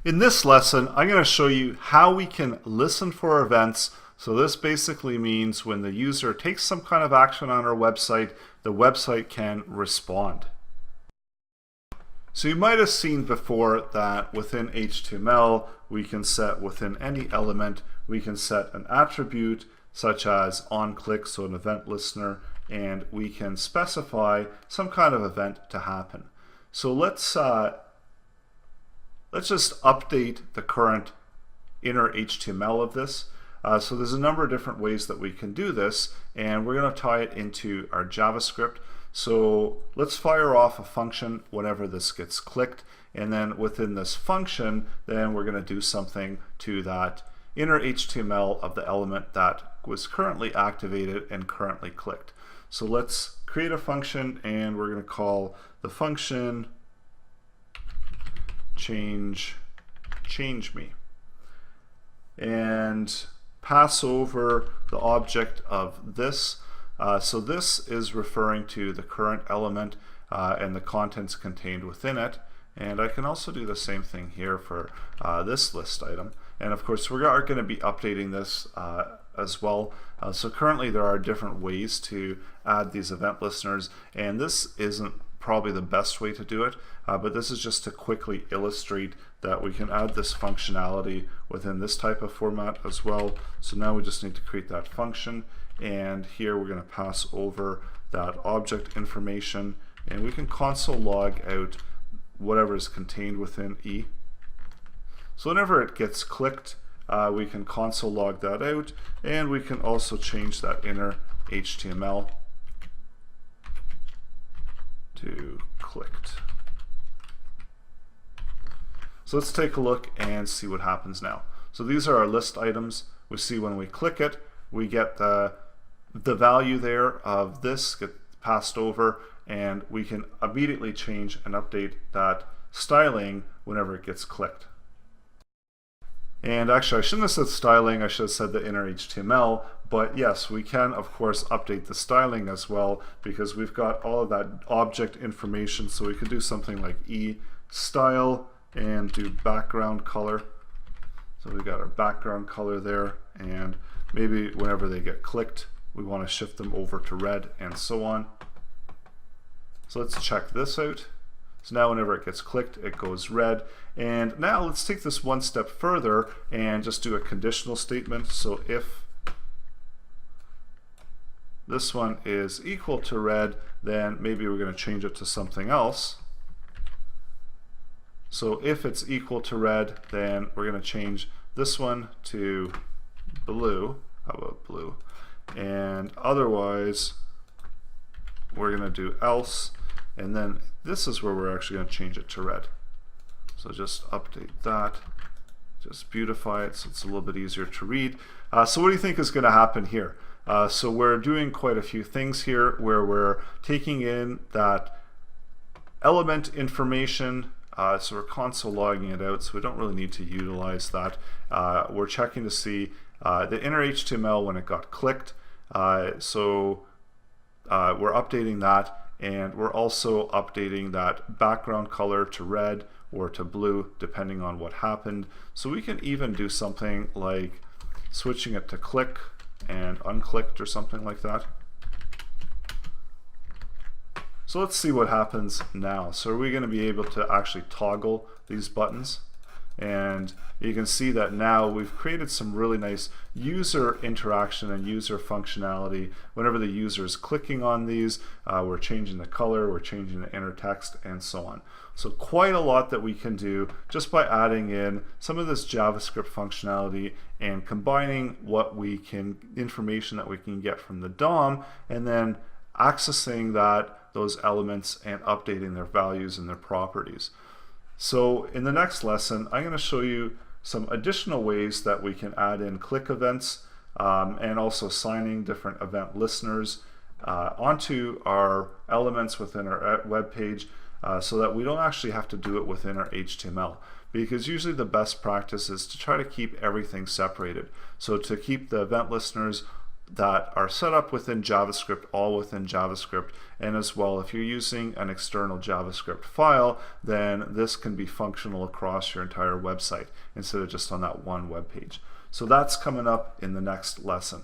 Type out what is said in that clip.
In this lesson, I'm going to show you how we can listen for events. So this basically means when the user takes some kind of action on our website, the website can respond. So you might have seen before that within HTML, we can set within any element, we can set an attribute such as onClick, so an event listener, and we can specify some kind of event to happen. So let's just update the current inner HTML of this. So there's a number of different ways that we can do this, and we're going to tie it into our JavaScript. So let's fire off a function whenever this gets clicked, and then within this function, then we're going to do something to that inner HTML of the element that was currently activated and currently clicked. So let's create a function, and we're going to call the function change me, and pass over the object of this. So this is referring to the current element and the contents contained within it. And I can also do the same thing here for this list item. And of course, we are going to be updating this as well. So currently there are different ways to add these event listeners, and this isn't probably the best way to do it, but this is just to quickly illustrate that we can add this functionality within this type of format as well. So now we just need to create that function, and here we're going to pass over that object information, and we can console log out whatever is contained within E. So whenever it gets clicked, we can console log that out, and we can also change that inner HTML to clicked. So let's take a look and see what happens now. So these are our list items. We see when we click it, we get the value there of this get passed over, and we can immediately change and update that styling whenever it gets clicked. And actually, I shouldn't have said styling, I should have said the inner HTML, but yes, we can of course update the styling as well, because we've got all of that object information. So we could do something like E style and do background color. So we've got our background color there, and maybe whenever they get clicked, we want to shift them over to red and so on. So let's check this out. So now whenever it gets clicked, it goes red. And now let's take this one step further and just do a conditional statement. So if this one is equal to red, then maybe we're going to change it to something else. So if it's equal to red, then we're going to change this one to blue. How about blue? And otherwise, we're going to do else. And then this is where we're actually going to change it to red. So just update that, just beautify it so it's a little bit easier to read. So what do you think is going to happen here? So we're doing quite a few things here where we're taking in that element information. So we're console logging it out, so we don't really need to utilize that. We're checking to see the inner HTML when it got clicked. So we're updating that. And we're also updating that background color to red or to blue, depending on what happened. So we can even do something like switching it to click and unclicked or something like that. So let's see what happens now. So are we going to be able to actually toggle these buttons? And you can see that now we've created some really nice user interaction and user functionality. Whenever the user is clicking on these, we're changing the color, we're changing the inner text, and so on. So quite a lot that we can do just by adding in some of this JavaScript functionality and combining what we can, information that we can get from the DOM, and then accessing those elements and updating their values and their properties. So in the next lesson, I'm going to show you some additional ways that we can add in click events and also assigning different event listeners onto our elements within our web page so that we don't actually have to do it within our HTML. Because usually the best practice is to try to keep everything separated. So to keep the event listeners that are set up within JavaScript, all within JavaScript. And as well, if you're using an external JavaScript file, then this can be functional across your entire website instead of just on that one web page. So that's coming up in the next lesson.